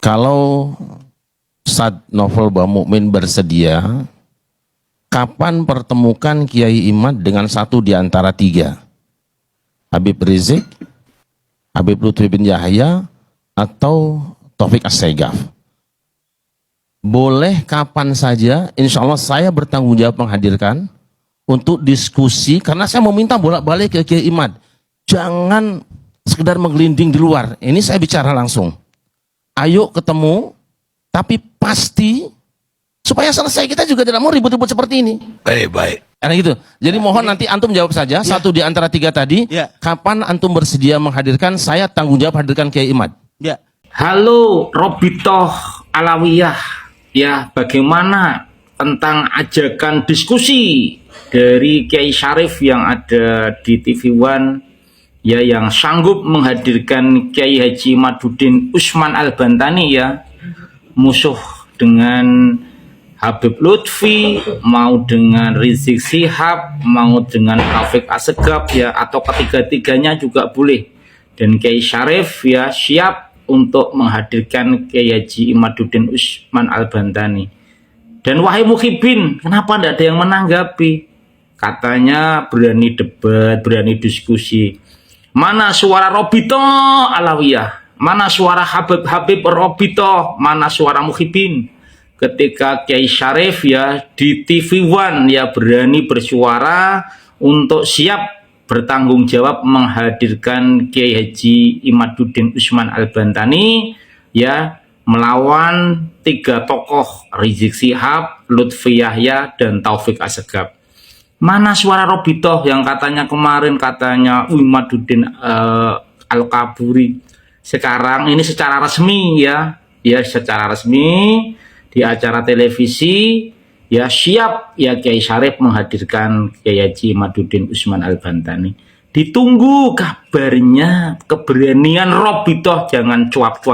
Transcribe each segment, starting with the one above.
Kalau Ustadz Novel Bamukmin bersedia, kapan pertemukan Kiai Imad dengan satu di antara tiga? Habib Rizik, Habib Lutfi bin Yahya, atau Taufik As-Segaf? Boleh kapan saja, insya Allah saya bertanggung jawab menghadirkan untuk diskusi, karena saya mau minta bolak-balik ke Kiai Imad. Jangan sekedar menggelinding di luar, ini saya bicara langsung. Ayo ketemu, tapi pasti supaya selesai. Kita juga tidak mau ribut-ribut seperti ini. Baik. Karena gitu. Jadi mohon nanti antum jawab saja, satu di antara tiga tadi, kapan antum bersedia menghadirkan, saya tanggung jawab hadirkan Kiai Imad. Halo Robitoh Alawiyah, ya bagaimana tentang ajakan diskusi dari Kiai Syarif yang ada di TV One, ya, yang sanggup menghadirkan Kiai Haji Imaduddin Usman Al-Bantani, ya, musuh dengan Habib Lutfi, mau dengan Rizik Syihab, mau dengan Taufik As-Segaf, ya, atau ketiga-tiganya juga boleh. Dan Kiai Syarif, ya, siap untuk menghadirkan Kiai Haji Imaduddin Usman Al-Bantani. Dan wahai muhibin, kenapa tidak ada yang menanggapi? Katanya berani debat, berani diskusi. Mana suara Robitoh Alawiyah? Mana suara Habib Robitoh? Mana suara muhibin? Ketika Kiai Syarif, ya, di TV One, ya, berani bersuara untuk siap bertanggung jawab menghadirkan Kiai Haji Imaduddin Usman Al-Bantani, ya, melawan tiga tokoh Rizik Syihab, Lutfi Yahya, dan Taufik As-Segaf. Mana suara Robitoh yang katanya kemarin katanya Imaduddin Al-Kaburi? Sekarang ini secara resmi, ya secara resmi di acara televisi, ya, siap, ya, Kiai Syarif menghadirkan Kiai Haji Imaduddin Usman Al-Bantani. Ditunggu kabarnya, keberanian Robitoh, jangan cuap,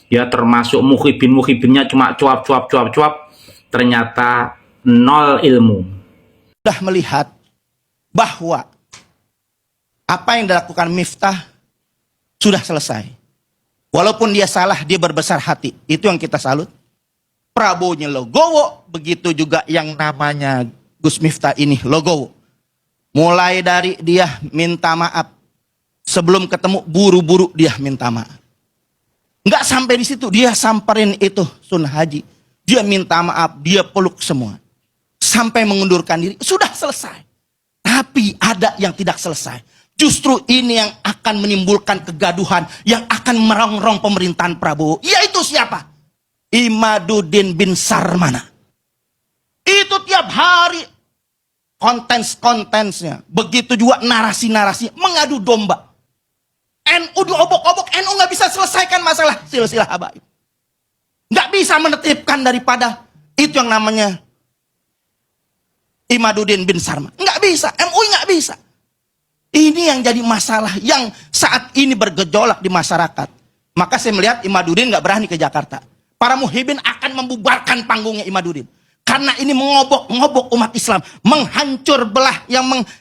ya, termasuk muhibinnya cuma cuap. Ternyata nol ilmu. Sudah melihat bahwa apa yang dilakukan Miftah sudah selesai. Walaupun dia salah, dia berbesar hati. Itu yang kita salut. Prabowo-nya logowo, begitu juga yang namanya Gus Miftah ini logowo. Mulai dari dia minta maaf, sebelum ketemu buru-buru dia minta maaf. Nggak sampai di situ, dia samperin itu Sun Haji. Dia minta maaf, dia peluk semua. Sampai mengundurkan diri, sudah selesai. Tapi ada yang tidak selesai. Justru ini yang akan menimbulkan kegaduhan, yang akan merongrong pemerintahan Prabowo. Yaitu siapa? Imaduddin bin Sarmana. Itu tiap hari kontensnya. Begitu juga narasi-narasi mengadu domba. NU diobok-obok, NU nggak bisa selesaikan masalah silsilah habaib. Nggak bisa menetipkan daripada itu yang namanya Imaduddin bin Sarmana. Nggak bisa, MUI nggak bisa. Ini yang jadi masalah yang saat ini bergejolak di masyarakat. Maka saya melihat Imaduddin nggak berani ke Jakarta. Para muhibin akan membubarkan panggungnya Imaduddin. Karena ini mengobok-ngobok umat Islam. Menghancur belah,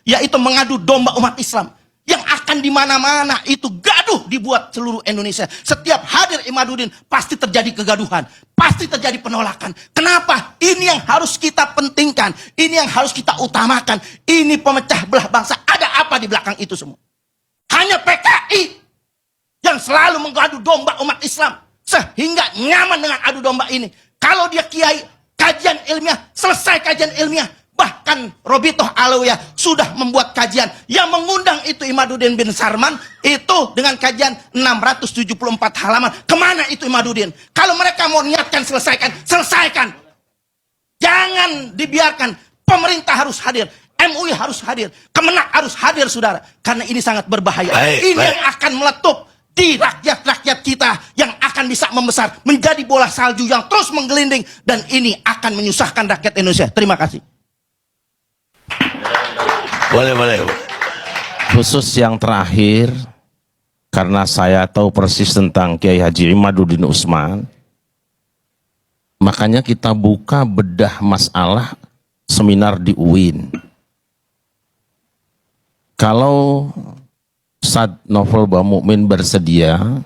yaitu mengadu domba umat Islam. Yang akan di mana-mana itu gaduh dibuat seluruh Indonesia. Setiap hadir Imaduddin pasti terjadi kegaduhan, pasti terjadi penolakan. Kenapa? Ini yang harus kita pentingkan, ini yang harus kita utamakan. Ini pemecah belah bangsa. Ada apa di belakang itu semua? Hanya PKI yang selalu mengadu domba umat Islam sehingga nyaman dengan adu domba ini. Kalau dia kiai, kajian ilmiah, selesai kajian ilmiah. Bahkan Robitoh Alawiyah sudah membuat kajian yang mengundang itu Imaduddin bin Sarman itu dengan kajian 674 halaman. Kemana itu Imaduddin? Kalau mereka mau niatkan selesaikan. Jangan dibiarkan. Pemerintah harus hadir, MUI harus hadir, Kemenak harus hadir, saudara. Karena ini sangat berbahaya. Ini yang akan meletup di rakyat-rakyat kita yang akan bisa membesar menjadi bola salju yang terus menggelinding, dan ini akan menyusahkan rakyat Indonesia. Terima kasih. Boleh. Khusus yang terakhir, karena saya tahu persis tentang Kiai Haji Imaduddin Usman, makanya kita buka bedah masalah seminar di UIN. Kalau Ustadz Novel Bamukmin bersedia,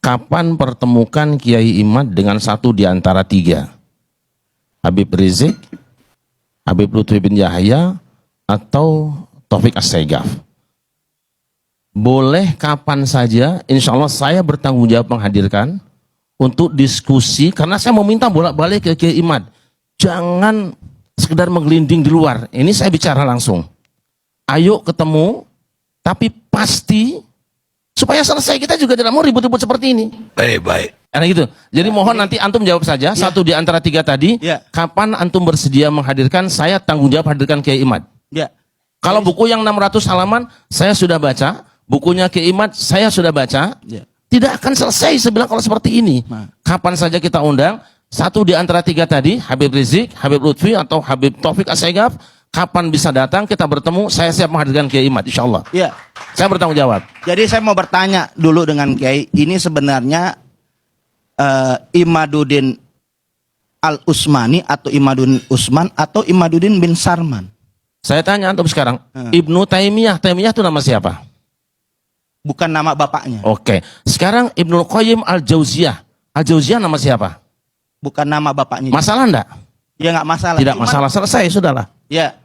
kapan pertemukan Kiai Imad dengan satu di antara tiga? Habib Rizik, Habib Lutfi bin Yahya, atau Taufik As-Saegaf? Boleh kapan saja, insya Allah saya bertanggung jawab menghadirkan untuk diskusi, karena saya mau minta bolak-balik ke Kiai Imad. Jangan sekedar menggelinding di luar, ini saya bicara langsung. Ayo ketemu, tapi pasti supaya selesai. Kita juga tidak mau ribut-ribut seperti ini. Baik. Karena gitu. Jadi mohon nanti antum jawab saja satu di antara tiga tadi. Ya. Kapan antum bersedia menghadirkan? Saya tanggung jawab hadirkan Kiai Imad. Ya. Kalau buku yang 600 halaman saya sudah baca, bukunya Kiai Imad saya sudah baca. Ya. Tidak akan selesai saya bilang kalau seperti ini. Nah. Kapan saja kita undang satu di antara tiga tadi, Habib Rizik, Habib Lutfi, atau Habib Taufik As-Saegaf. Kapan bisa datang, kita bertemu, saya siap menghadirkan Kiai Imad, insya Allah. Ya. Saya bertanggung jawab. Jadi saya mau bertanya dulu dengan Kiai, ini sebenarnya Imaduddin Al-Usmani atau Imaduddin Usman atau Imaduddin bin Sarman? Saya tanya antum sekarang, Ibnu Taimiyah itu nama siapa? Bukan nama bapaknya. Oke. Sekarang Ibnu Qayyim Al-Jauziyah nama siapa? Bukan nama bapaknya. Masalah enggak? Ya nggak masalah. Tidak masalah, selesai, sudahlah. Ya.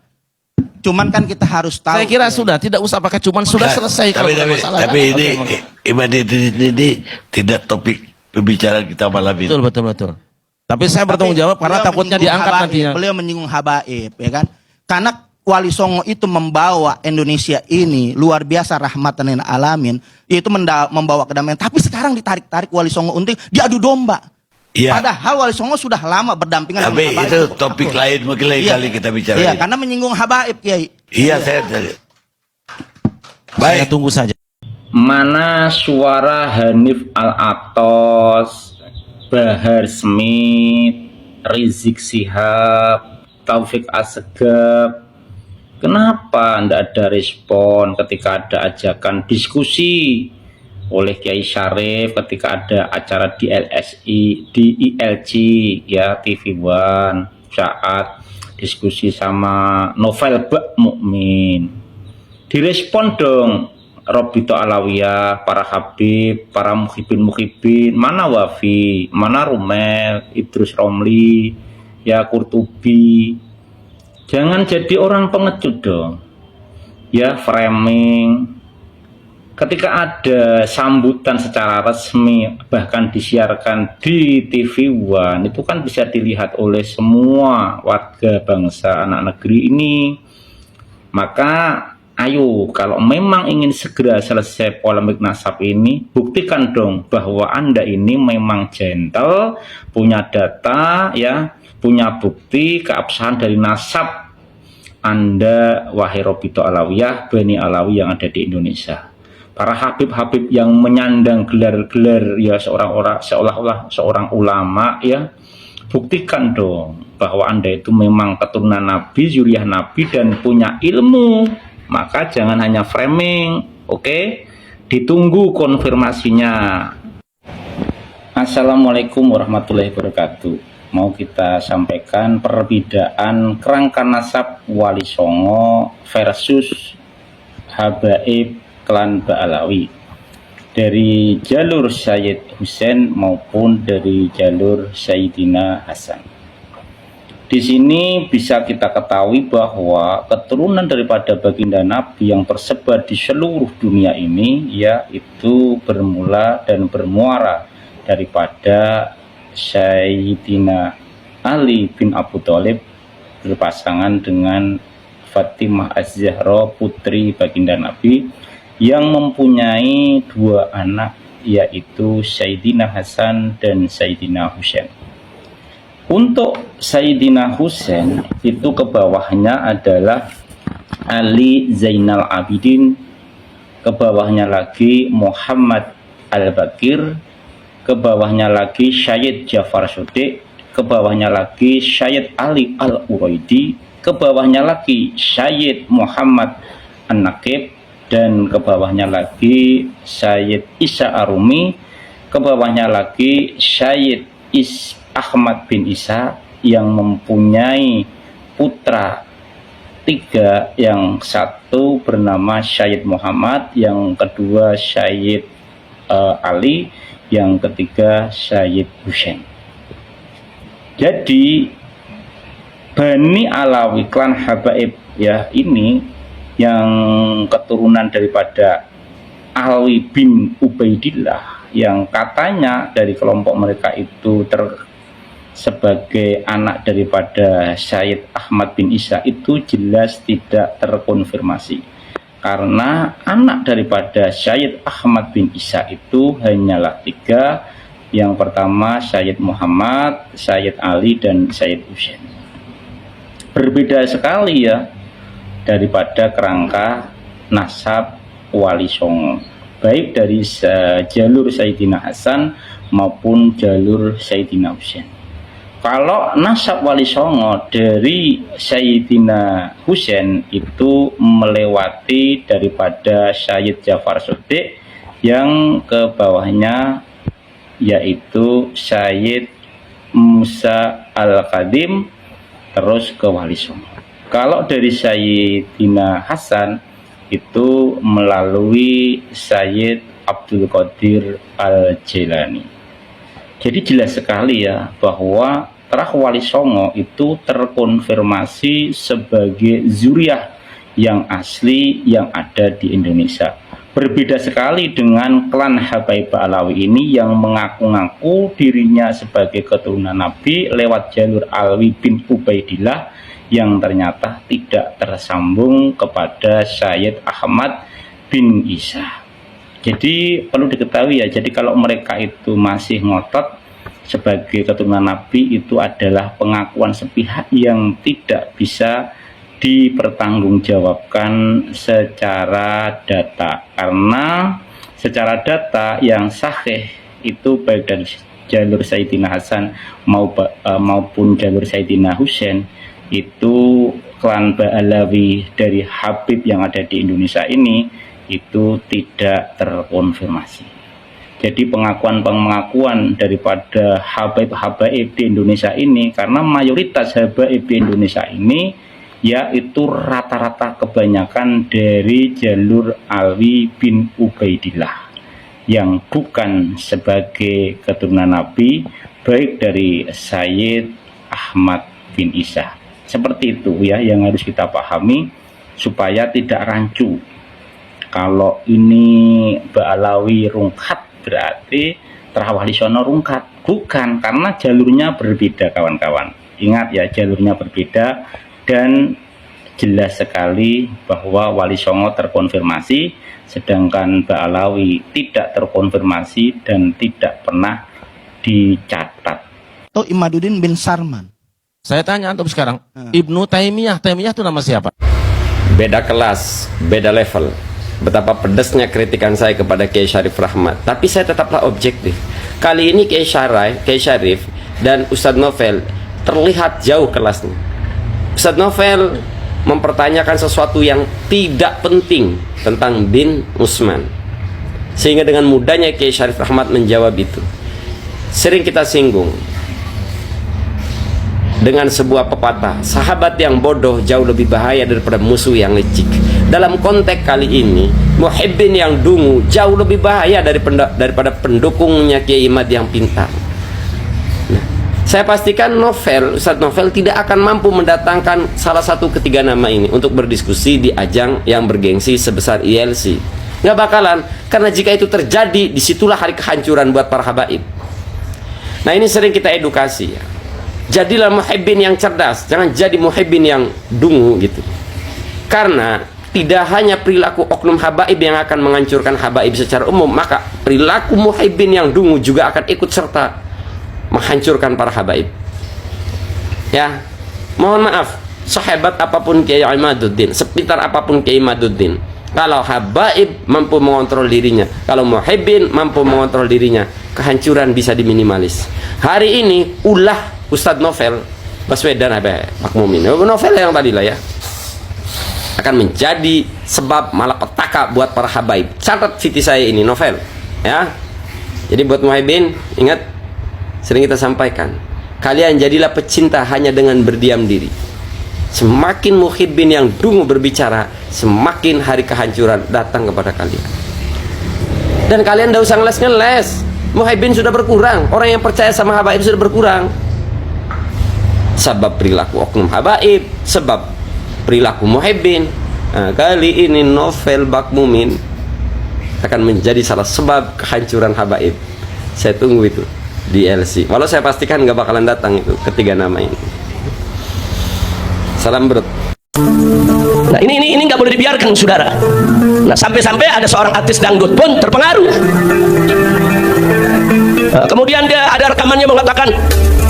Cuman kan kita harus tahu. Saya kira sudah, tidak usah pakai cuman, sudah selesai. Kalau ada masalah. Tapi ini Oke. Imad ini tidak topik pembicaraan kita malam ini. Betul. Tapi saya bertanggung jawab karena Beliau takutnya menyinggung diangkat habaib, nantinya. Beliau menyinggung habaib, ya kan? Karena Wali Songo itu membawa Indonesia ini luar biasa rahmatan lil alamin, yaitu membawa kedamaian. Tapi sekarang ditarik-tarik Wali Songo untuk diadu domba. Iya. Padahal Wali Songo sudah lama berdampingan Tapi dengan habaib. itu topik lain, mungkin lain Iya. kali kita bicara. Iya, karena menyinggung habaib, Kiai. Iya, saya. Saya Baik. tunggu saja. Mana suara Hanif Al-Atos, Bahar Smith, Rizik Sihab, Taufik As-Saegaf? Kenapa tidak ada respon ketika ada ajakan diskusi oleh Kiai Syarif, ketika ada acara di LSI, di ILC, ya TV One, saat diskusi sama Novel Bak Mukmin? Direspon dong, Robito Alawiyah, para Habib, para muhibin, mana Wafi, mana Rumel, Idrus Romli, ya Kurtubi. Jangan jadi orang pengecut dong, ya framing. Ketika ada sambutan secara resmi, bahkan disiarkan di TV One, itu kan bisa dilihat oleh semua warga bangsa anak negeri ini. Maka ayo, kalau memang ingin segera selesai polemik nasab ini, buktikan dong bahwa Anda ini memang gentle, punya data, ya, punya bukti keabsahan dari nasab Anda, wahai Robito Alawiyah, Bani Alawi yang ada di Indonesia. Para habib-habib yang menyandang gelar-gelar, ya, seolah-olah seorang ulama, ya, buktikan dong bahwa Anda itu memang keturunan Nabi, zuriyah Nabi, dan punya ilmu. Maka jangan hanya framing, oke? Ditunggu konfirmasinya. Assalamualaikum warahmatullahi wabarakatuh. Mau kita sampaikan perbedaan kerangka nasab Wali Songo versus habaib klan Ba'alawi dari jalur Sayyid Husain maupun dari jalur Sayyidina Hasan. Di sini bisa kita ketahui bahwa keturunan daripada baginda Nabi yang tersebar di seluruh dunia ini, yaitu bermula dan bermuara daripada Sayyidina Ali bin Abu Thalib berpasangan dengan Fatimah Az-Zahra, putri baginda Nabi, yang mempunyai dua anak, yaitu Sayyidina Hasan dan Sayyidina Husain. Untuk Sayyidina Husain itu ke bawahnya adalah Ali Zainal Abidin, ke bawahnya lagi Muhammad Al-Bakir, ke bawahnya lagi Syed Jafar Shodiq, ke bawahnya lagi Syed Ali Al-Uraidi, ke bawahnya lagi Syed Muhammad An-Naqib, dan ke bawahnya lagi Syed Isa Arumi, ke bawahnya lagi Syed Ahmad bin Isa yang mempunyai putra tiga, yang satu bernama Syed Muhammad, yang kedua Syed Ali, yang ketiga Sayyid Husain. Jadi Bani Alawi, klan Habaib ya, ini yang keturunan daripada Alwi bin Ubaidillah, yang katanya dari kelompok mereka itu sebagai anak daripada Sayyid Ahmad bin Isa, itu jelas tidak terkonfirmasi, karena anak daripada Sayyid Ahmad bin Isa itu hanyalah 3. Yang pertama Sayyid Muhammad, Sayyid Ali, dan Sayyid Husain. Berbeda sekali ya daripada kerangka nasab Wali Songo, baik dari jalur Sayyidina Hasan maupun jalur Sayyidina Husain. Kalau nasab Wali Songo dari Sayyidina Husain itu melewati daripada Sayyid Ja'far Shadiq, yang ke bawahnya yaitu Sayyid Musa Al-Qadim, terus ke Wali Songo. Kalau dari Sayyidina Hasan itu melalui Sayyid Abdul Qadir Al-Jilani. Jadi jelas sekali ya bahwa Terah Wali Songo itu terkonfirmasi sebagai zuriyah yang asli yang ada di Indonesia. Berbeda sekali dengan klan Habaib Alawi ini yang mengaku-ngaku dirinya sebagai keturunan Nabi lewat jalur Alwi bin Ubaidillah, yang ternyata tidak tersambung kepada Sayyid Ahmad bin Isa. Jadi perlu diketahui ya, jadi kalau mereka itu masih ngotot sebagai keturunan Nabi, itu adalah pengakuan sepihak yang tidak bisa dipertanggungjawabkan secara data, karena secara data yang sahih itu baik dari jalur Sayyidina Hasan maupun jalur Sayyidina Husain, itu klan Ba'alawi dari Habib yang ada di Indonesia ini itu tidak terkonfirmasi. Jadi pengakuan daripada Habaib di Indonesia ini, karena mayoritas Habaib di Indonesia ini yaitu rata-rata kebanyakan dari jalur Alwi bin Ubaidillah, yang bukan sebagai keturunan Nabi, baik dari Sayyid Ahmad bin Isa. Seperti itu ya yang harus kita pahami supaya tidak rancu. Kalau ini Ba'alawi rungkat berarti Terah Wali Songo rungkat, bukan, karena jalurnya berbeda kawan-kawan. Ingat ya, jalurnya berbeda. Dan jelas sekali bahwa Wali Songo terkonfirmasi, sedangkan Ba'alawi tidak terkonfirmasi dan tidak pernah dicatat. Atau Imaduddin bin Sarman. Saya tanya antum sekarang, Ibnu Taimiyah itu nama siapa? Beda kelas, beda level. Betapa pedasnya kritikan saya kepada Kiai Syarif Rahmat, tapi saya tetaplah objektif. Kali ini Kiai Syarif dan Ustadz Novel terlihat jauh kelasnya. Ustadz Novel mempertanyakan sesuatu yang tidak penting tentang bin Utsman, sehingga dengan mudahnya Kiai Syarif Rahmat menjawab itu. Sering kita singgung dengan sebuah pepatah, sahabat yang bodoh jauh lebih bahaya daripada musuh yang licik. Dalam konteks kali ini, muhibbin yang dungu jauh lebih bahaya daripada pendukungnya Kiai Imad yang pintar. Saya pastikan Ustadz Novel tidak akan mampu mendatangkan salah satu ketiga nama ini untuk berdiskusi di ajang yang bergengsi sebesar ILC. Nggak bakalan, karena jika itu terjadi, disitulah hari kehancuran buat para habaib. Nah, ini sering kita edukasi ya. Jadilah muhibbin yang cerdas, jangan jadi muhibbin yang dungu gitu. Karena tidak hanya perilaku oknum habaib yang akan menghancurkan habaib secara umum, maka perilaku muhibbin yang dungu juga akan ikut serta menghancurkan para habaib. Ya, mohon maaf, sehebat apapun Kiai Imaduddin, sepintar apapun Kiai Imaduddin, kalau habaib mampu mengontrol dirinya, kalau muhibbin mampu mengontrol dirinya, kehancuran bisa diminimalis. Hari ini ulah Ustadz Novel Baswedan Pak Mumin, novel yang tadi lah ya, akan menjadi sebab malapetaka buat para habaib. Catat siti saya ini novel ya. Jadi buat muhibbin, ingat, sering kita sampaikan, kalian jadilah pecinta hanya dengan berdiam diri. Semakin muhibbin yang dungu berbicara, semakin hari kehancuran datang kepada kalian. Dan kalian tidak usah ngeles-ngeles Muhyiddin sudah berkurang, orang yang percaya sama habaib sudah berkurang. Sebab perilaku oknum habaib, sebab perilaku Muhyiddin. Nah, kali ini novel Bak Mumin akan menjadi salah sebab kehancuran habaib. Saya tunggu itu di LC. Walau saya pastikan nggak bakalan datang itu ketiga nama ini. Salam brot. Nah ini nggak boleh dibiarkan saudara. Nah sampai-sampai ada seorang artis dangdut pun terpengaruh. Nah, kemudian dia ada rekamannya mengatakan,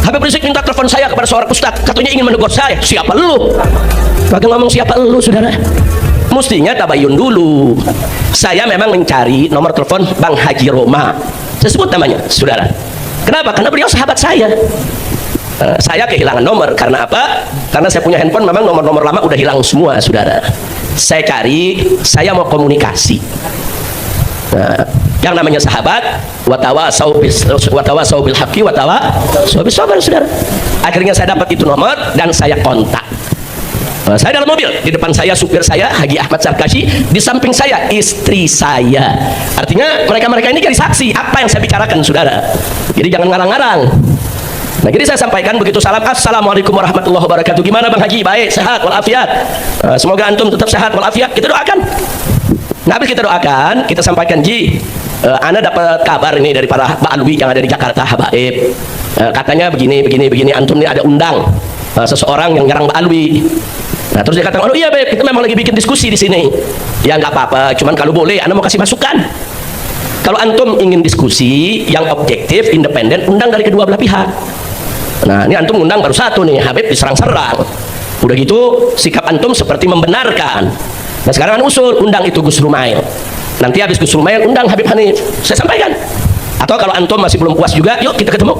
Habib Rizik minta telepon saya kepada seorang ustadz, katanya ingin menegur saya. Siapa lu? Bagi ngomong siapa lu saudara? Mestinya tabayun dulu. Saya memang mencari nomor telepon Bang Haji Roma. Saya sebut namanya saudara. Kenapa? Karena beliau sahabat saya. Saya kehilangan nomor karena apa? Karena saya punya handphone, memang nomor-nomor lama udah hilang semua saudara. Saya cari, saya mau komunikasi. Nah, yang namanya sahabat, watawasau bil haqqi watawasau bis sabr saudara. Akhirnya saya dapat itu nomor dan saya kontak. Saya dalam mobil, di depan saya supir saya Haji Ahmad Sarkashi, di samping saya istri saya. Artinya mereka-mereka ini jadi saksi apa yang saya bicarakan saudara. Jadi jangan ngarang-ngarang. Nah, jadi saya sampaikan begitu salam, assalamualaikum warahmatullahi wabarakatuh. Gimana Bang Haji? Baik, sehat walafiat. Semoga antum tetap sehat walafiat. Kita doakan. Nah, habis kita doakan, kita sampaikan, Ji, Ana dapat kabar ini dari para Pak Alwi yang ada di Jakarta, habaib. Katanya begini, antum ini ada undang seseorang yang nyerang Pak Alwi. Nah, terus dia katakan, oh iya Beb, kita memang lagi bikin diskusi di sini. Ya nggak apa-apa, cuman kalau boleh, Ana mau kasih masukan. Kalau antum ingin diskusi yang objektif, independen, undang dari kedua belah pihak. Nah, ini antum undang baru satu nih, Habib diserang-serang. Udah gitu, sikap antum seperti membenarkan. Nah, sekarang usul, undang itu Gus Rumail. Nanti habis Gus Rumail, undang Habib Hanif. Saya sampaikan. Atau kalau antum masih belum puas juga, yuk kita ketemu.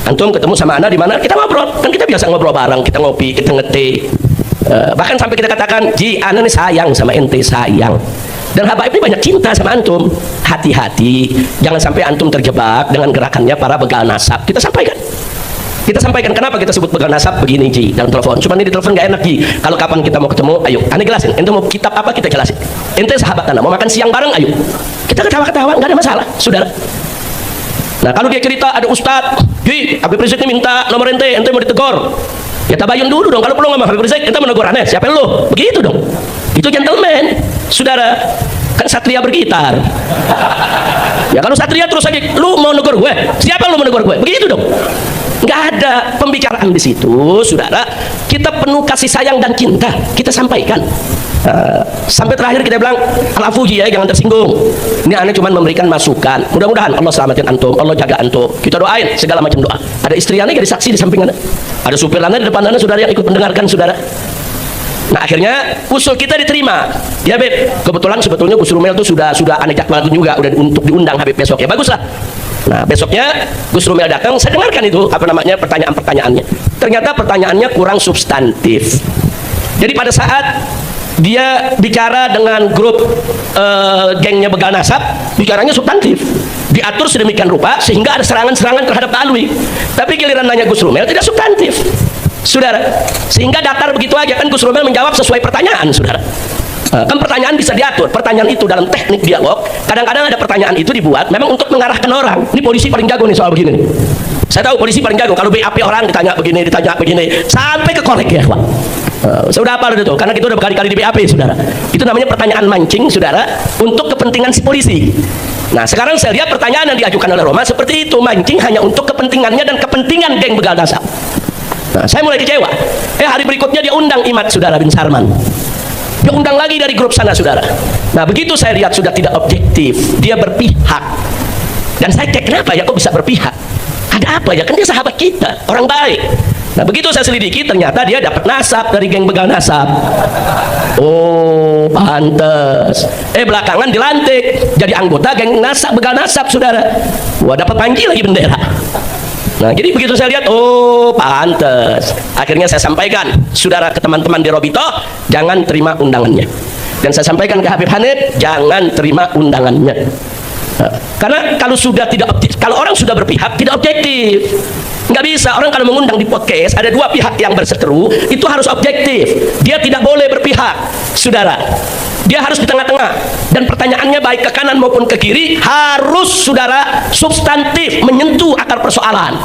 Antum ketemu sama Ana di mana? Kita ngobrol. Kan kita biasa ngobrol bareng, kita ngopi, kita ngeteh. Bahkan sampai kita katakan, Ji, Ana ini sayang sama ente, sayang. Dan habaib ini banyak cinta sama antum. Hati-hati, jangan sampai antum terjebak dengan gerakannya para begal nasab. Kita sampaikan. Kita sampaikan kenapa kita sebut begal nasab begini, Ji, dalam telepon. Cuma ini di telepon gak enak, Ji. Kalau kapan kita mau ketemu, ayo, Ana jelasin. Ente mau kitab apa, kita jelasin. Ente sahabat Ana, mau makan siang bareng, ayo. Kita ketawa-ketawa, gak ada masalah, saudara. Nah, kalau dia cerita ada ustadz, Ji, Habib Rizik ini minta nomor ente mau ditegur. Ya tabayun dulu dong, kalau perlu ngomong Habib Rizik, kita menegur aneh, siapa lu? Begitu dong. Itu gentleman, saudara. Kan satria bergitar. Ya kalau satria terus aja, lu mau negur gue? Siapa lu mau negur gue? Begitu dong. Nggak ada pembicaraan di situ, saudara. Kita penuh kasih sayang dan cinta, kita sampaikan. Sampai terakhir kita bilang, Al-Afuji ya, jangan tersinggung. Ini aneh cuma memberikan masukan. Mudah-mudahan Allah selamatin antum, Allah jaga antum. Kita doain segala macam doa. Ada istri aneh jadi saksi di samping aneh. Ada supir aneh di depan aneh, saudara, yang ikut mendengarkan saudara. Nah, akhirnya usul kita diterima. Ya Beb, kebetulan sebetulnya Gus Rumel itu sudah aneh jadwalkan juga, udah untuk diundang Habib besok. Ya baguslah. Nah, besoknya Gus Rumel datang, saya dengarkan itu pertanyaan-pertanyaannya. Ternyata pertanyaannya kurang substantif. Jadi pada saat dia bicara dengan grup gengnya begal nasab, bicaranya substantif, diatur sedemikian rupa sehingga ada serangan-serangan terhadap Pak Alwi. Tapi giliran nanya Gus Rumel tidak substantif, saudara, sehingga datar begitu aja. Kan Gus Rumel menjawab sesuai pertanyaan, saudara. Kan pertanyaan bisa diatur. Pertanyaan itu dalam teknik dialog, kadang-kadang ada pertanyaan itu dibuat memang untuk mengarahkan orang. Ini polisi paling jago nih soal begini. Saya tahu polisi paling jago. Kalau BAP orang ditanya begini, sampai ke korek ya, Pak. Sudah apa itu? Karena kita udah berkali-kali di BAP, saudara. Itu namanya pertanyaan mancing, saudara, untuk kepentingan si polisi. Nah, sekarang saya lihat pertanyaan yang diajukan oleh Roma seperti itu, mancing hanya untuk kepentingannya dan kepentingan geng begal nasab. Nah, saya mulai kecewa. Hari berikutnya dia undang Imad, saudara, bin Sarman. Dia undang lagi dari grup sana, saudara. Nah, begitu saya lihat sudah tidak objektif, dia berpihak. Dan saya cek, kenapa ya kok bisa berpihak? Ada apa ya? Kan dia sahabat kita, orang baik. Nah, begitu saya selidiki, ternyata dia dapat nasab dari geng begal nasab. Oh, pantes. Belakangan dilantik jadi anggota geng nasab, begal nasab, saudara. Wah, dapat panji lagi bendera. Nah, jadi begitu saya lihat, oh pantes. Akhirnya saya sampaikan, saudara, ke teman-teman di Robito, jangan terima undangannya. Dan saya sampaikan ke Habib Hanif, jangan terima undangannya. Nah, karena kalau sudah tidak objektif, kalau orang sudah berpihak tidak objektif. Nggak bisa, orang kalau mengundang di podcast ada dua pihak yang berseteru, itu harus objektif. Dia tidak boleh berpihak, saudara. Dia harus di tengah-tengah, dan pertanyaannya baik ke kanan maupun ke kiri harus saudara substantif, menyentuh akar persoalan.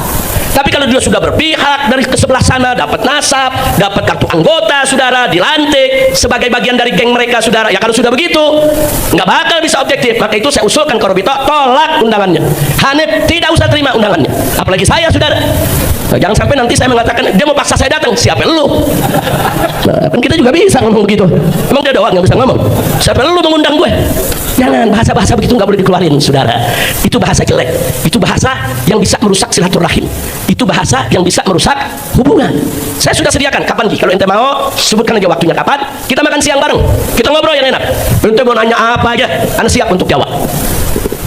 Tapi kalau dia sudah berpihak dari ke sebelah sana, dapat nasab, dapat kartu anggota, saudara, dilantik sebagai bagian dari geng mereka, saudara, ya kalau sudah begitu nggak bakal bisa objektif. Maka itu saya usulkan ke Robito, tolak undangannya. Hanif tidak usah terima undangannya, apalagi saya, saudara. Nah, jangan sampai nanti saya mengatakan dia mau paksa saya datang. Siapa lu? Nah, kan kita juga bisa ngomong begitu. Emang dia doang yang bisa ngomong? Siapa lu mengundang gue? Jangan, bahasa-bahasa begitu nggak boleh dikeluarin, saudara. Itu bahasa jelek. Itu bahasa yang bisa merusak silaturahim. Itu bahasa yang bisa merusak hubungan. Saya sudah sediakan. Kapan Ki? Kalau ente mau, sebutkan aja waktunya kapan. Kita makan siang bareng. Kita ngobrol yang enak. Ente mau nanya apa aja, Anda siap untuk jawab.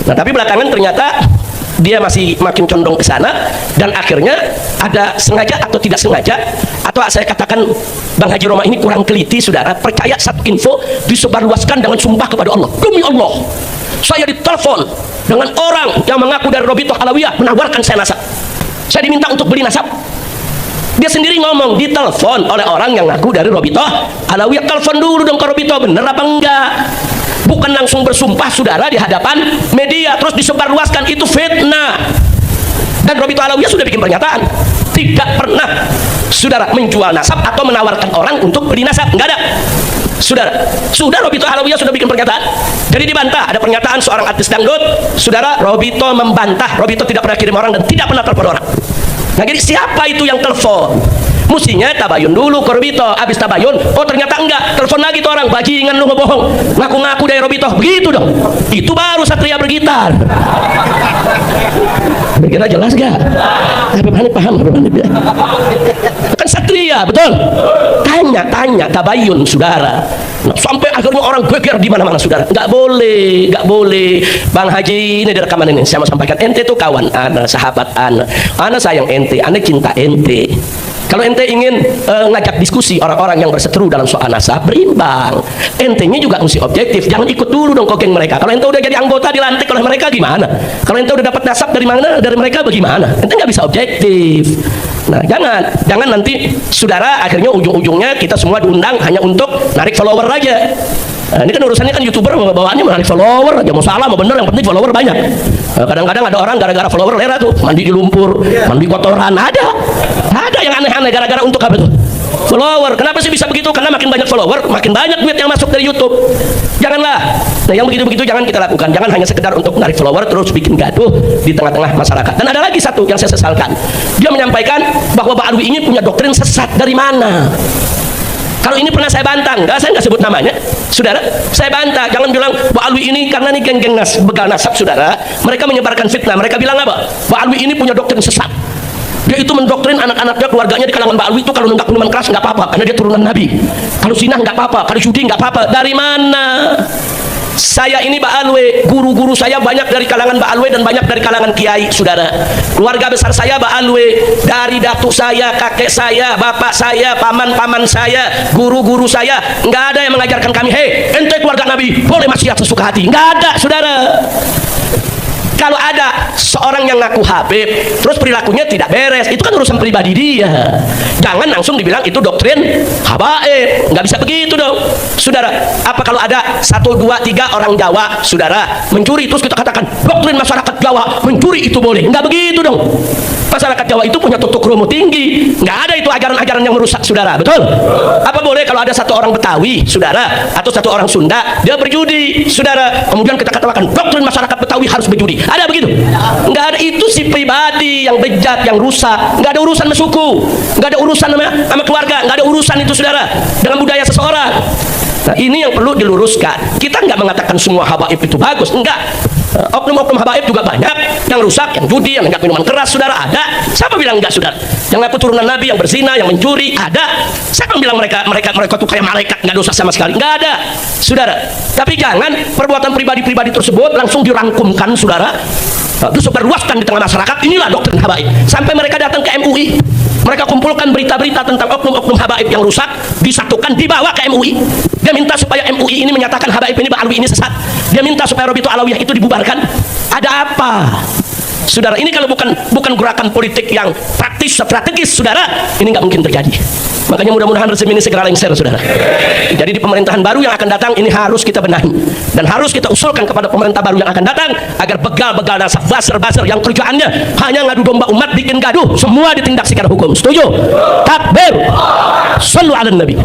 Nah, tapi belakangan ternyata dia masih makin condong ke sana, dan akhirnya ada sengaja atau tidak sengaja, atau saya katakan Bang Haji Roma ini kurang teliti, saudara, percaya satu info disebarluaskan dengan sumpah kepada Allah. Demi Allah, saya ditelepon dengan orang yang mengaku dari Robito Alawiyah menawarkan saya nasab. Saya diminta untuk beli nasab. Dia sendiri ngomong, ditelepon oleh orang yang ngaku dari Robito Alawiyah. Telepon dulu dong ke Robito, bener apa enggak? Bukan langsung bersumpah, saudara, di hadapan media terus disebarluaskan. Itu fitnah. Dan Robito Alawiyah sudah bikin pernyataan, tidak pernah, saudara, menjual nasab atau menawarkan orang untuk beli nasab. Enggak ada, saudara. Sudah Robito Alawiyah sudah bikin pernyataan. Jadi dibantah. Ada pernyataan seorang artis dangdut, saudara, Robito membantah. Robito tidak pernah kirim orang dan tidak pernah telepon orang. Nah, jadi siapa itu yang telepon? Mestinya tabayun dulu ke Robito. Habis tabayun, oh ternyata enggak, telepon lagi tuh orang, bajingan lu ngebohong, ngaku-ngaku dari Robito. Begitu dong. Itu baru satria bergitar. Kira jelas gak? Habib Hanif paham? Kan satria, betul? Tanya tabayun, saudara. Nah, sampai akhirnya orang geger di mana-mana, saudara. Nggak boleh, nggak boleh. Bang Haji, ini di rekaman ini saya mau sampaikan, ente tuh kawan ana, sahabat ana sayang ente, ana cinta ente. Kalau ente ingin ngajak diskusi orang-orang yang berseteru dalam soal nasab, berimbang. Entenya juga mesti objektif. Jangan ikut dulu dong kokeng mereka. Kalau ente udah jadi anggota dilantik oleh mereka gimana? Kalau ente udah dapat nasab dari mana? Dari mereka bagaimana? Ente nggak bisa objektif. Nah, jangan nanti, saudara, akhirnya ujung-ujungnya kita semua diundang hanya untuk narik follower aja. Nah, ini kan urusannya kan YouTuber bawaannya menarik follower aja, mau salah mau bener, yang penting follower banyak. Kadang-kadang ada orang gara-gara follower lera tuh, mandi di lumpur, mandi kotoran, ada yang aneh-aneh gara-gara untuk apa tuh? Follower. Kenapa sih bisa begitu? Karena makin banyak follower, makin banyak duit yang masuk dari YouTube. Janganlah. Nah, yang begitu-begitu jangan kita lakukan. Jangan hanya sekedar untuk menarik follower terus bikin gaduh di tengah-tengah masyarakat. Dan ada lagi satu yang saya sesalkan. Dia menyampaikan bahwa Pak Alwi ini punya doktrin sesat. Dari mana? Kalau ini pernah saya bantah, saya nggak sebut namanya, saudara. Saya bantah, jangan bilang Pak Alwi ini karena ini geng-geng begal nasab, saudara. Mereka menyebarkan fitnah. Mereka bilang apa? Pak Alwi ini punya doktrin sesat. Dia itu mendoktrin anak-anaknya, keluarganya di kalangan Pak Alwi itu kalau nunggak minuman keras nggak apa-apa, karena dia turunan Nabi. Kalau zina nggak apa-apa, kalau judi nggak apa-apa. Dari mana? Saya ini Pak Alwi, guru-guru saya banyak dari kalangan Pak Alwi dan banyak dari kalangan kiai, saudara. Keluarga besar saya Pak Alwi, dari datuk saya, kakek saya, bapak saya, paman-paman saya, guru-guru saya, nggak ada yang mengajarkan kami, hei, ente keluarga Nabi, boleh maksiat sesuka hati. Nggak ada, saudara. Kalau ada seorang yang ngaku Habib, terus perilakunya tidak beres, itu kan urusan pribadi dia. Jangan langsung dibilang itu doktrin habaib. Nggak bisa begitu dong, saudara. Apa kalau ada 1, 2, 3 orang Jawa, saudara, mencuri, terus kita katakan doktrin masyarakat Jawa mencuri itu boleh? Nggak begitu dong. Masyarakat Jawa itu punya tutuk rumu tinggi. Nggak ada itu ajaran-ajaran yang merusak, saudara. Betul? Apa boleh kalau ada satu orang Betawi, saudara, atau satu orang Sunda, dia berjudi, saudara, kemudian kita katakan doktrin masyarakat Betawi harus berjudi? Ada begitu? Nggak ada. Itu si pribadi yang bejat, yang rusak. Nggak ada urusan sama suku, nggak ada urusan sama keluarga, nggak ada urusan itu, saudara, dengan budaya seseorang. Nah, ini yang perlu diluruskan. Kita nggak mengatakan semua habaib itu bagus, enggak. Oknum-oknum habaib juga banyak yang rusak, yang judi, yang nggak minuman keras, saudara, ada. Siapa bilang enggak, saudara? Yang ngaku turunan Nabi, yang berzina, yang mencuri, ada. Siapa bilang mereka tuh kayak malaikat, nggak dosa sama sekali? Nggak ada, saudara. Tapi jangan perbuatan pribadi-pribadi tersebut langsung dirangkumkan, saudara, terus sebarluaskan di tengah masyarakat. Inilah doktrin habaib. Sampai mereka datang ke MUI, mereka kumpulkan berita-berita tentang oknum-oknum habaib yang rusak, disatukan, dibawa ke MUI. Dia minta supaya MUI ini menyatakan habaib ini, Pak Alwi ini sesat. Dia minta supaya Robito Alawiyah itu dibubarkan. Ada apa, saudara? Ini kalau bukan gerakan politik yang praktis, strategis, saudara, ini nggak mungkin terjadi. Makanya mudah-mudahan rezim ini segera lengser, saudara. Jadi di pemerintahan baru yang akan datang ini harus kita benahi dan harus kita usulkan kepada pemerintah baru yang akan datang agar begal-begal nasab baser-baser yang kerjaannya hanya ngadu domba umat, bikin gaduh, semua ditindak secara hukum. Setuju? Takbir. Shallu ala nabi.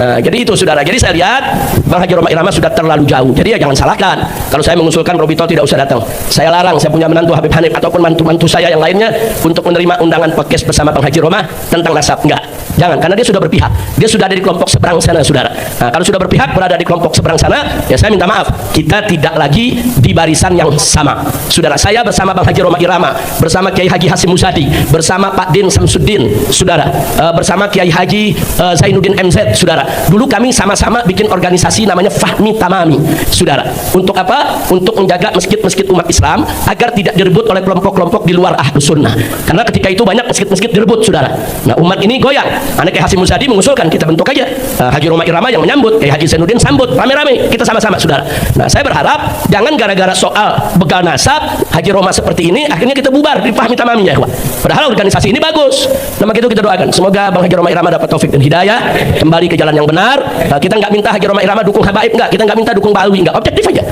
Nah, jadi itu saudara. Jadi saya lihat Bang Haji Roma Irama sudah terlalu jauh. Jadi ya jangan salahkan kalau saya mengusulkan Robito tidak usah datang. Saya larang, saya punya menantu Habib Hanif ataupun mantu-mantu saya yang lainnya untuk menerima undangan podcast bersama Bang Haji Roma tentang nasab. Enggak. Jangan, karena dia sudah berpihak. Dia sudah ada di kelompok seberang sana, saudara. Nah, kalau sudah berpihak berada di kelompok seberang sana, ya saya minta maaf. Kita tidak lagi di barisan yang sama. Saudara, saya bersama Bang Haji Roma Irama, bersama Kiai Haji Hasim Musadi, bersama Pak Din Samsuddin, saudara, bersama Kiai Haji Zainuddin MZ, saudara. Dulu kami sama-sama bikin organisasi namanya Fahmi Tamami, saudara. Untuk apa? Untuk menjaga masjid-masjid umat Islam agar tidak direbut oleh kelompok-kelompok di luar Ahlus Sunnah. Karena ketika itu banyak masjid-masjid direbut, saudara. Nah, umat ini goyang. Anak Kiai Hasim Musadi mengusulkan kita bentuk aja Haji Roma Irama yang menyambut, Kiai Haji Zainuddin sambut, rame-rame, kita sama-sama, saudara. Nah, saya berharap jangan gara-gara soal begal nasab Haji Roma seperti ini akhirnya kita bubar di Fahmi Tamami, ya, padahal organisasi ini bagus. Nah, maka itu kita doakan semoga Bang Haji Roma Irama dapat taufik dan hidayah, kembali ke jalan yang benar. Nah, kita nggak minta Haji Roma Irama dukung habaib, enggak, kita nggak minta dukung Balwi, enggak, objektif aja.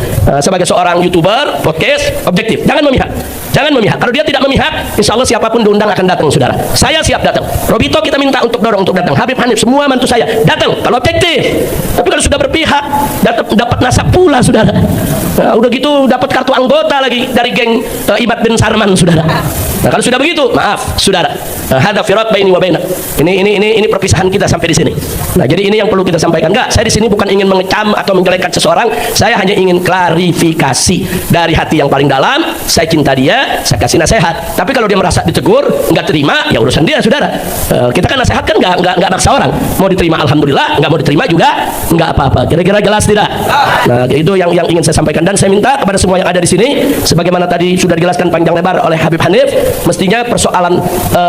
Sebagai seorang YouTuber, podcast, objektif, jangan memihak. Jangan memihak. Kalau dia tidak memihak, insya Allah siapapun diundang akan datang, saudara. Saya siap datang. Robito kita minta untuk dorong untuk datang. Habib Hanif, semua mantu saya datang. Kalau objektif. Tapi kalau sudah berpihak, dapat nasab pula, saudara. Nah, udah gitu dapat kartu anggota lagi dari geng Ibad bin Sarman, saudara. Nah, kalau sudah begitu, maaf, saudara. Hada firat baini wa bainak. Ini perpisahan kita sampai di sini. Nah, jadi ini yang perlu kita sampaikan. Enggak, saya di sini bukan ingin mengecam atau menjelekkan seseorang. Saya hanya ingin klarifikasi dari hati yang paling dalam. Saya cinta dia, saya kasih nasihat. Tapi kalau dia merasa ditegur, nggak terima, ya urusan dia, saudara. Kita kan nasihat kan nggak maksa orang. Mau diterima, alhamdulillah. Nggak mau diterima juga, nggak apa-apa. Kira-kira jelas tidak? Nah, itu yang ingin saya sampaikan. Dan saya minta kepada semua yang ada di sini, sebagaimana tadi sudah dijelaskan panjang lebar oleh Habib Hanif, mestinya persoalan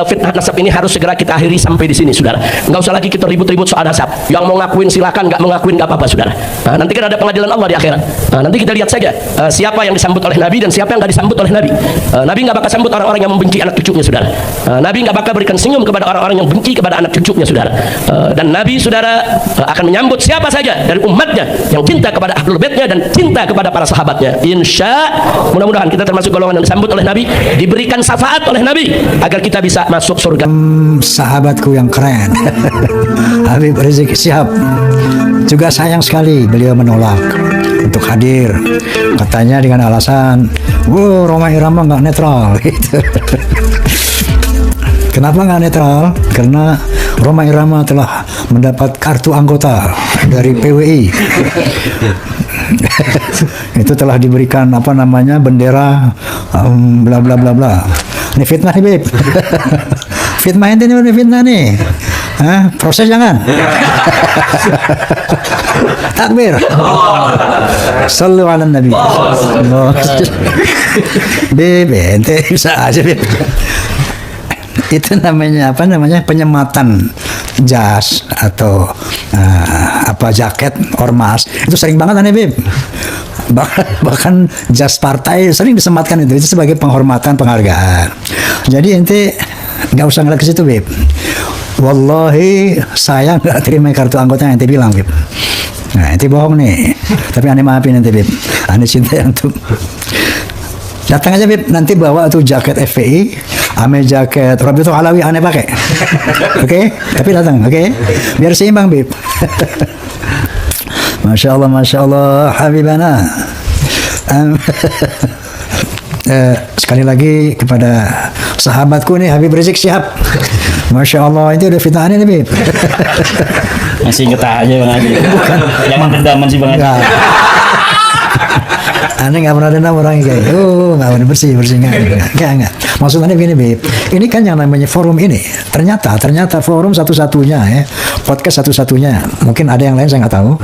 fitnah nasab ini harus segera kita akhiri sampai di sini, saudara. Nggak usah lagi kita ribut-ribut soal nasab. Yang mau ngakuin silakan, nggak mau ngakuin nggak apa-apa, saudara. Nah, nanti kan ada pengadilan Allah di akhirat. Nah, nanti kita lihat saja siapa yang disambut oleh Nabi dan siapa yang nggak disambut oleh Nabi. Nabi nggak bakal sambut orang-orang yang membenci anak cucunya, saudara. Nabi nggak bakal berikan senyum kepada orang-orang yang benci kepada anak cucunya, saudara. Dan Nabi, saudara, akan menyambut siapa saja dari umatnya yang cinta kepada ahlul baitnya dan cinta kepada para sahabatnya. Insya mudah-mudahan kita termasuk golongan yang disambut oleh Nabi, diberikan syafaat oleh Nabi agar kita bisa masuk surga. Sahabatku yang keren Habib Rizik Syihab juga sayang sekali beliau menolak untuk hadir, katanya dengan alasan Roma Irama nggak netral gitu. Kenapa nggak netral? Karena Roma Irama telah mendapat kartu anggota dari PWI. Itu telah diberikan apa namanya bendera bla bla bla bla. Ini fitnah nih, Beb. Fitnah ini fitnah nih. Proses jangan. Takbir. Sallu ala nabi. Beb, ente bisa aja, Beb. Itu namanya apa namanya penyematan jas atau jaket ormas itu sering banget aneh, Beb. Bahkan jas partai sering disematkan itu sebagai penghormatan, penghargaan. Jadi ente nggak usah ngeliat ke situ, Beb. Wallahi saya nggak terima kartu anggota yang ente bilang, Beb. Nah, ente bohong nih. Tapi aneh maafin ente, Beb. Aneh cinta yang tuh. Datang aja, Beb, nanti bawa tuh jaket FPI, ame jaket Robito Alawi aneh pakai. Oke? Tapi datang, oke? Biar seimbang, Beb. Masya Allah, Habibana. Sekali lagi kepada sahabatku nih, Habib Rizik Syihab. Masya Allah, itu udah fitnah nih, Beb. Masih inget aja, Bang Haji. Jangan dendaman sih, Bang Haji. Aneh nggak pernah dendam orangnya kayak nggak pernah bersih nggak. Maksudnya begini, Beb, ini kan yang namanya forum ini ternyata forum satu-satunya ya, podcast satu-satunya, mungkin ada yang lain saya nggak tahu,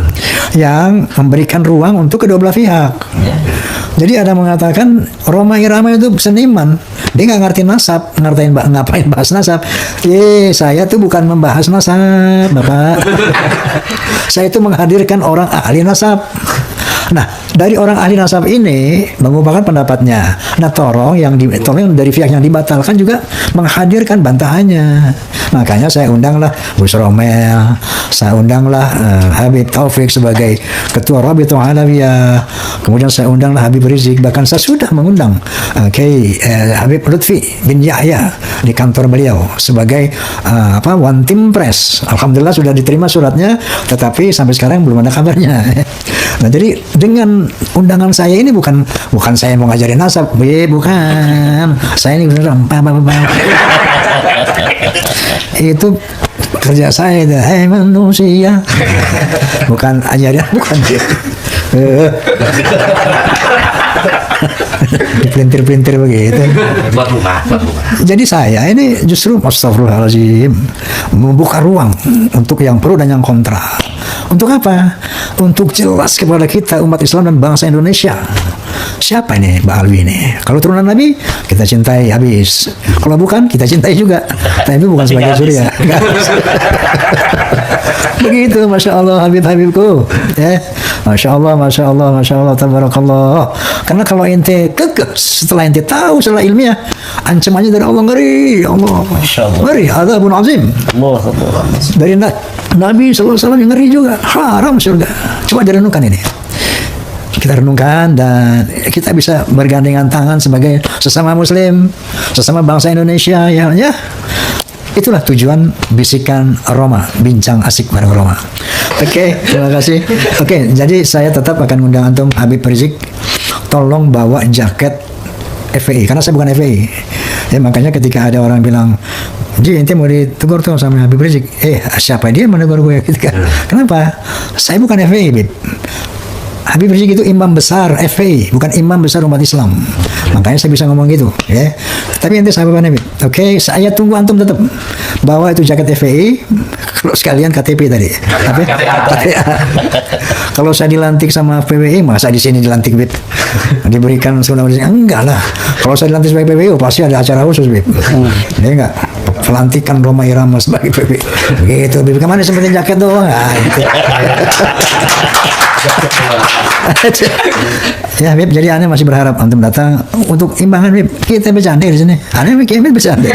yang memberikan ruang untuk kedua belah pihak. Jadi ada mengatakan Roma Irama itu seniman, dia nggak ngerti nasab, ngapain bahas nasab. Saya tuh bukan membahas nasab, Bapak. Saya itu menghadirkan orang ahli nasab. Nah, dari orang ahli nasab ini mengubahkan pendapatnya. Nah, tolong dari pihak yang dibatalkan juga menghadirkan bantahannya. Makanya saya undanglah Gus Romel, saya undanglah Habib Taufik sebagai ketua Rabithah Alawiyah. Kemudian saya undanglah Habib Rizik, bahkan saya sudah mengundang Kiai Habib Lutfi bin Yahya di kantor beliau sebagai one team press. Alhamdulillah sudah diterima suratnya, tetapi sampai sekarang belum ada kabarnya. Nah, jadi dengan undangan saya ini bukan saya mau ngajarin nasab, bukan. Saya ini beneran itu kerja saya itu, hai manusia, bukan ajaran, bukan. Dipelintir-pelintir begitu. Jadi saya ini justru astagfirullahaladzim membuka ruang untuk yang pro dan yang kontra. Untuk apa? Untuk jelas kepada kita umat Islam dan bangsa Indonesia. Siapa ini Mbak Alwi ini? Kalau turunan Nabi, kita cintai habis. Kalau bukan, kita cintai juga. Tapi bukan sebagai surya. Begitu, Masya Allah, Habib-habibku. Ya. Masya Allah, Masya Allah, Masya Allah, tabarakallah. Karena kalau ente kekeh, setelah ente tahu setelah ilmiah, ancamannya dari Allah ngeri. Allah. Ngeri, azabun azim. Dari Nabi SAW yang ngeri juga. Haram surga. Coba direnungkan ini. Kita renungkan dan kita bisa bergandengan tangan sebagai sesama muslim, sesama bangsa Indonesia ya. Itulah tujuan bisikan Roma, bincang asik bareng Roma. Oke, terima kasih. Oke, jadi saya tetap akan undang antum Habib Rizik. Tolong bawa jaket FPI karena saya bukan FPI. Ya, makanya ketika ada orang bilang, "Ji, ente mau ditegur tuh sama Habib Rizik." Siapa dia menegur gue? Kenapa? Saya bukan FPI, Bib. Habib Rizik itu imam besar FPI, bukan imam besar umat Islam. Makanya saya bisa ngomong gitu, ya. Tapi ente sahabat Nabi. Oke, saya tunggu antum tetap bawa itu jaket FPI. Kalau sekalian KTP tadi. Kalau saya dilantik sama PWI, masa di sini dilantik, Bib? Diberikan sunnah enggak lah. Kalau saya dilantik sebagai PWI, pasti ada acara khusus, Bib. Dia enggak. Pelantikan Roma Irama sebagai PWI. Begitu, Bib. Kemana seperti jaket doang? Ya, Bib, jadi aneh masih berharap antum datang untuk imbangan, Bib. Kita bercanda di sini. Aneh mikirnya bercanda.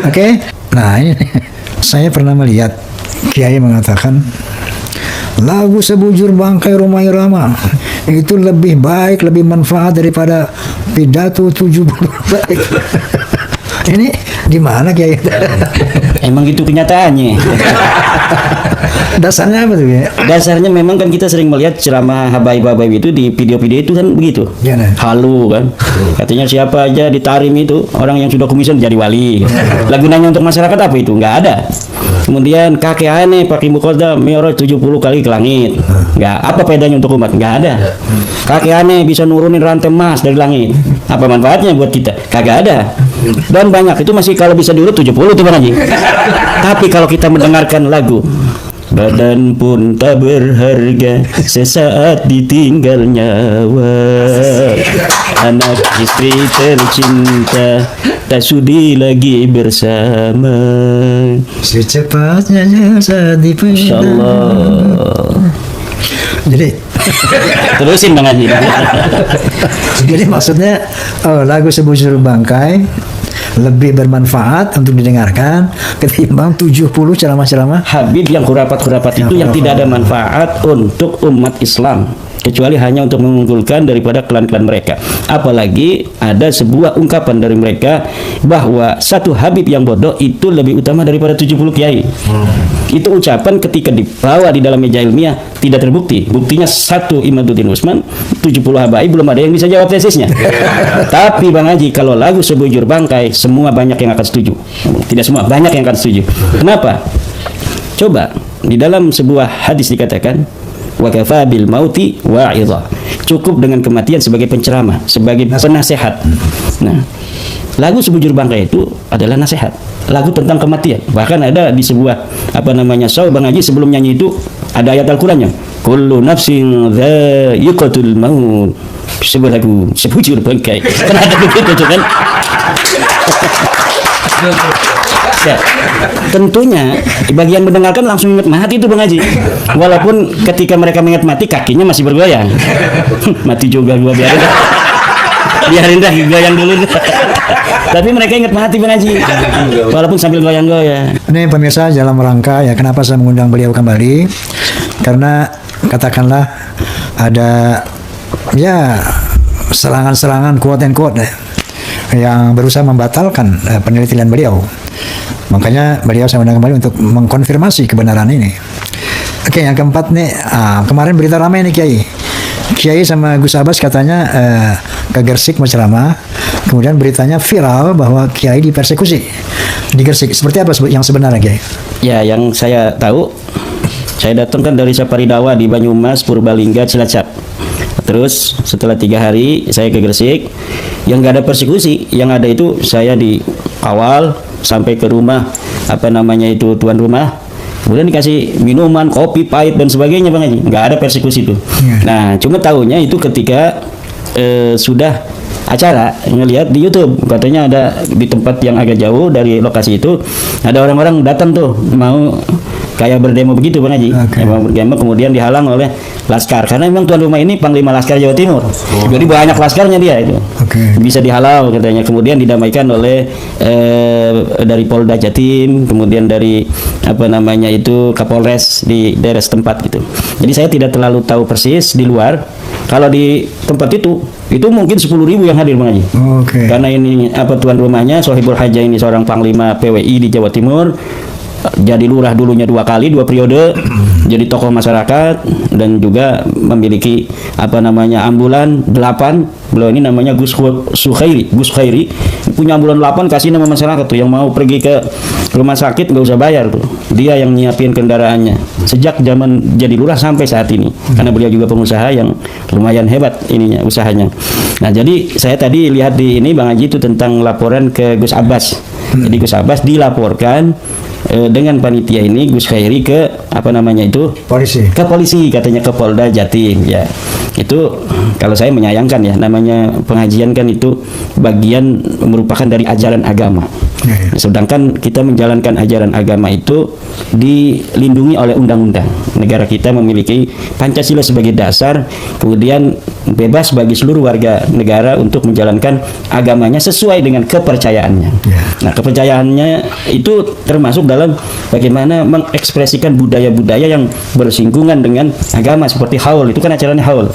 Oke. Nah, ini saya pernah melihat kiai mengatakan lagu sebujur bangkai Roma Irama itu lebih baik, lebih manfaat daripada pidato 70 baik. Ini di mana kiai? Emang gitu kenyataannya. Dasarnya apa tuh ya? Dasarnya memang kan kita sering melihat ceramah habaib-habaib itu di video-video itu kan begitu. Ya, nah. Halu kan. Katanya siapa aja di Tarim itu orang yang sudah kumisan jadi wali. Lagunanya untuk masyarakat apa itu? Nggak ada. Kemudian kakek aneh pakai muqaddam mi'raj 70 kali ke langit. Nggak. Apa bedanya untuk umat? Nggak ada. Kakek aneh bisa nurunin rantai emas dari langit. Apa manfaatnya buat kita? Kagak ada. Dan banyak itu masih kalau bisa diurut 70 tuh Bang Haji. Tapi kalau kita mendengarkan lagu badan pun tak berharga sesaat ditinggal nyawa, anak istri tercinta tak sudi lagi bersama, secepatnya saat dipendam. Insyaallah. Jadi terusin Bang Haji. Jadi maksudnya lagu sebujur bangkai lebih bermanfaat untuk didengarkan ketimbang 70 ceramah-ceramah Habib yang khurafat-khurafat itu yang tidak ada manfaat untuk umat Islam kecuali hanya untuk mengunggulkan daripada klan-klan mereka. Apalagi ada sebuah ungkapan dari mereka bahwa satu Habib yang bodoh itu lebih utama daripada 70 kiai. Itu ucapan ketika dibawa di dalam meja ilmiah tidak terbukti. Buktinya satu Imaduddin Usman, 70 habaib belum ada yang bisa jawab tesisnya. Tapi Bang Haji, kalau lagu sebujur bangkai semua banyak yang akan setuju. Tidak semua, banyak yang akan setuju. Kenapa? Coba di dalam sebuah hadis dikatakan wa kafa bil mauti wa'idha. Cukup dengan kematian sebagai penceramah, sebagai penasehat. Nah, lagu sebujur bangkai itu adalah nasihat. Lagu tentang kematian. Bahkan ada di sebuah show Bang Haji sebelum nyanyi itu ada ayat Al-Qur'annya. Kullu nafsin dha'iqatul maut. Sebuah lagu sebujur bangkai. Kan ada begitu kan? Ya, tentunya bagi yang mendengarkan langsung ingat mati itu Bang Haji. Walaupun ketika mereka mengingat mati kakinya masih bergoyang. Mati juga gua biarin dah goyang dulu. Tapi mereka ingat mati Bang Haji. Walaupun sambil goyang-goyang. Ini pemirsa dalam rangka ya kenapa saya mengundang beliau kembali, karena katakanlah ada ya serangan-serangan quote and quote yang berusaha membatalkan penelitian beliau. Makanya beliau saya undang kembali untuk mengkonfirmasi kebenaran ini. Oke, yang keempat nih, kemarin berita ramai nih Kiai sama Gus Abbas katanya ke Gresik mau ceramah. Kemudian beritanya viral bahwa Kiai dipersekusi di Gresik. Seperti apa yang sebenarnya Kiai? Ya, yang saya tahu, saya datang kan dari Saparidawa di Banyumas, Purbalingga, Cilacap. Terus setelah 3 hari saya ke Gresik, yang nggak ada persekusi, yang ada itu saya dikawal sampai ke rumah tuan rumah, kemudian dikasih minuman, kopi pahit dan sebagainya Bang Haji. Nggak ada persekusi itu. Nah, cuma tahunya itu ketika sudah acara ngelihat di YouTube, katanya ada di tempat yang agak jauh dari lokasi itu ada orang-orang datang tuh mau kayak berdemo begitu Bang Haji. Mau berdemo, kemudian dihalang oleh laskar karena memang tuan rumah ini Panglima Laskar Jawa Timur. Jadi banyak laskarnya dia itu. Bisa dihalau katanya. Kemudian didamaikan oleh dari Polda Jatim, kemudian dari Kapolres di daerah setempat gitu. Jadi saya tidak terlalu tahu persis di luar. Kalau di tempat itu mungkin 10.000 yang hadir Bang Haji. Karena ini tuan rumahnya Sohibul Haja ini seorang Panglima PWI di Jawa Timur. Jadi lurah dulunya 2 periode, jadi tokoh masyarakat dan juga memiliki ambulan 8. Beliau ini namanya Gus Khairi, punya ambulan 8, kasih nama masyarakat tuh yang mau pergi ke rumah sakit nggak usah bayar tuh. Dia yang nyiapin kendaraannya sejak zaman jadi lurah sampai saat ini. Karena beliau juga pengusaha yang lumayan hebat ininya usahanya. Nah, jadi saya tadi lihat di ini Bang Haji itu tentang laporan ke Gus Abbas. Jadi Gus Abbas dilaporkan dengan panitia ini Gus Khairi ke polisi. Ke polisi katanya, ke Polda Jatim ya. Itu kalau saya menyayangkan ya, namanya pengajian kan itu bagian merupakan dari ajaran agama. Sedangkan kita menjalankan ajaran agama itu dilindungi oleh undang-undang. Negara kita memiliki Pancasila sebagai dasar, kemudian bebas bagi seluruh warga negara untuk menjalankan agamanya sesuai dengan kepercayaannya. Nah, kepercayaannya itu termasuk dalam bagaimana mengekspresikan budaya-budaya yang bersinggungan dengan agama, seperti haul, itu kan acaranya haul.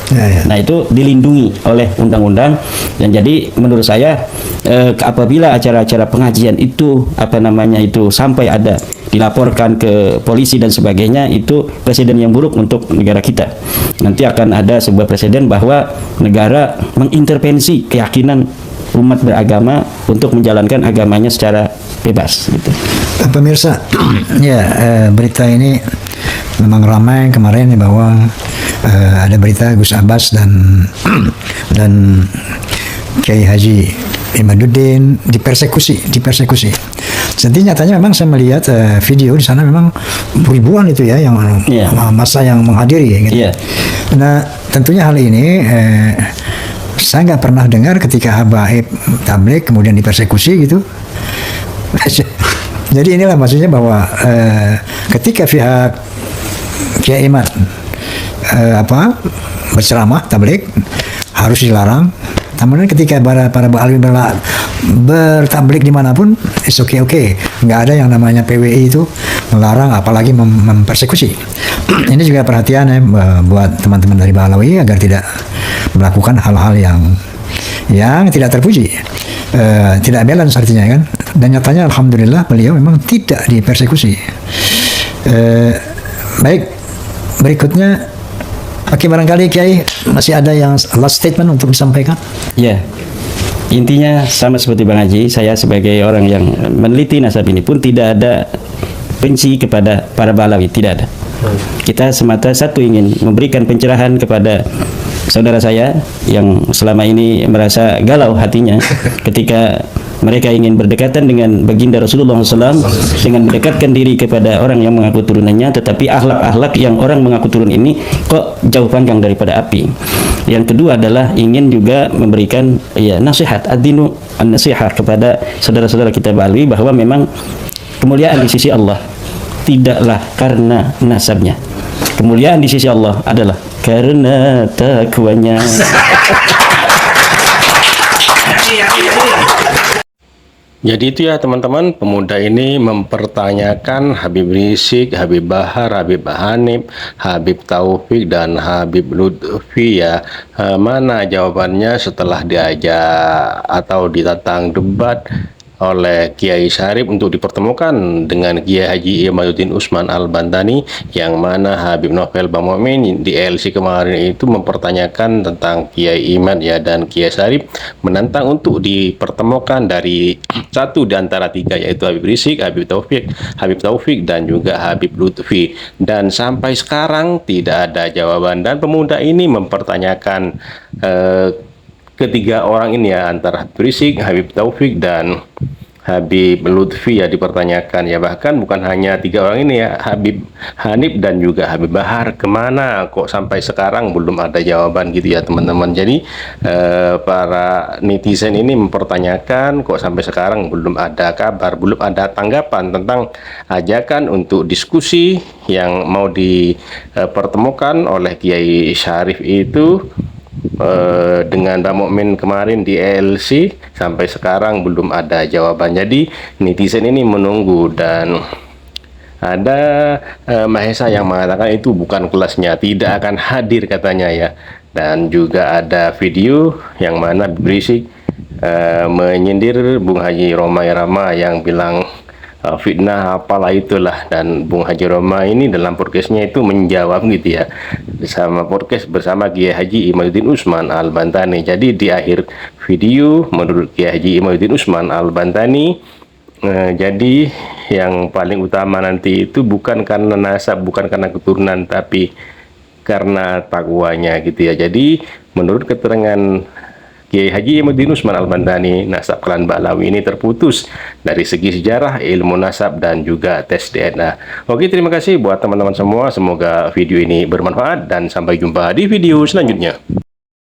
Nah, itu dilindungi oleh undang-undang. Dan jadi menurut saya apabila acara-acara pengajian itu sampai ada dilaporkan ke polisi dan sebagainya, itu presiden yang buruk untuk negara kita. Nanti akan ada sebuah presiden bahwa negara mengintervensi keyakinan umat beragama untuk menjalankan agamanya secara bebas gitu. Pemirsa, berita ini memang ramai kemarin bahwa ada berita Gus Abbas dan Kiai Haji Imaduddin dipersekusi. Jadi nyatanya memang saya melihat video di sana memang ribuan itu ya yang masa yang menghadiri gitu. Nah, tentunya hal ini saya nggak pernah dengar ketika habaib tabligh kemudian dipersekusi gitu. Jadi inilah maksudnya bahwa ketika pihak Kiai Imad berceramah tabligh harus dilarang. Namun ketika para alim bertabligh dimanapun, oke, nggak ada yang namanya PWI itu melarang, apalagi mempersekusi. Ini juga perhatian buat teman-teman dari Balawi agar tidak melakukan hal-hal yang tidak terpuji, tidak balance artinya kan. Dan nyatanya alhamdulillah beliau memang tidak dipersekusi. Baik, berikutnya. Oke, barangkali Kiai masih ada yang last statement untuk disampaikan? Ya, intinya sama seperti Bang Haji, saya sebagai orang yang meneliti nasab ini pun tidak ada benci kepada para Balawi, tidak ada. Kita semata ingin memberikan pencerahan kepada saudara saya yang selama ini merasa galau hatinya ketika mereka ingin berdekatan dengan baginda Rasulullah SAW dengan mendekatkan diri kepada orang yang mengaku turunannya, tetapi akhlak-akhlak yang orang mengaku turun ini kok jauh panggang daripada api. Yang kedua adalah ingin juga memberikan ya nasihat, ad-dinu an-nasihat kepada saudara-saudara kita Bali, bahwa memang kemuliaan di sisi Allah tidaklah karena nasabnya. Kemuliaan di sisi Allah adalah karena takwanya. Jadi itu ya teman-teman, pemuda ini mempertanyakan Habib Rizik, Habib Bahar, Habib Hanif, Habib Taufik, dan Habib Lutfi ya. Mana jawabannya setelah diajak atau ditantang debat oleh Kiai Syarif untuk dipertemukan dengan Kiai Haji Imaduddin Usman Al-Bantani, yang mana Habib Novel Bang Mukmin di LC kemarin itu mempertanyakan tentang Kiai Imad ya, dan Kiai Syarif menantang untuk dipertemukan dari satu di antara tiga, yaitu Habib Rizik, Habib Taufik dan juga Habib Lutfi. Dan sampai sekarang tidak ada jawaban, dan pemuda ini mempertanyakan ketiga orang ini ya, antara Habib Rizik, Habib Taufik dan Habib Lutfi ya dipertanyakan ya. Bahkan bukan hanya tiga orang ini ya, Habib Hanif dan juga Habib Bahar kemana kok sampai sekarang belum ada jawaban gitu ya teman-teman. Jadi para netizen ini mempertanyakan kok sampai sekarang belum ada kabar, belum ada tanggapan tentang ajakan untuk diskusi yang mau dipertemukan oleh Kiai Syarif itu dengan Bang Mukmin kemarin di LC. Sampai sekarang belum ada jawaban. Jadi netizen ini menunggu, dan ada Mahesa yang mengatakan itu bukan kelasnya, tidak akan hadir katanya ya. Dan juga ada video yang mana berisik menyindir Bung Haji Roma Irama yang bilang fitnah apalah itulah, dan Bung Haji Roma ini dalam podcastnya itu menjawab gitu ya, bersama podcast bersama Kiai Haji Imaduddin Usman Al-Bantani. Jadi di akhir video menurut Kiai Haji Imaduddin Usman Al-Bantani, jadi yang paling utama nanti itu bukan karena nasab, bukan karena keturunan, tapi karena takwanya gitu ya. Jadi menurut keterangan Kiai Haji Imaduddin Usman Al-Bantani, nasab klan Ba'alawi ini terputus dari segi sejarah, ilmu nasab, dan juga tes DNA. Oke, terima kasih buat teman-teman semua. Semoga video ini bermanfaat, dan sampai jumpa di video selanjutnya.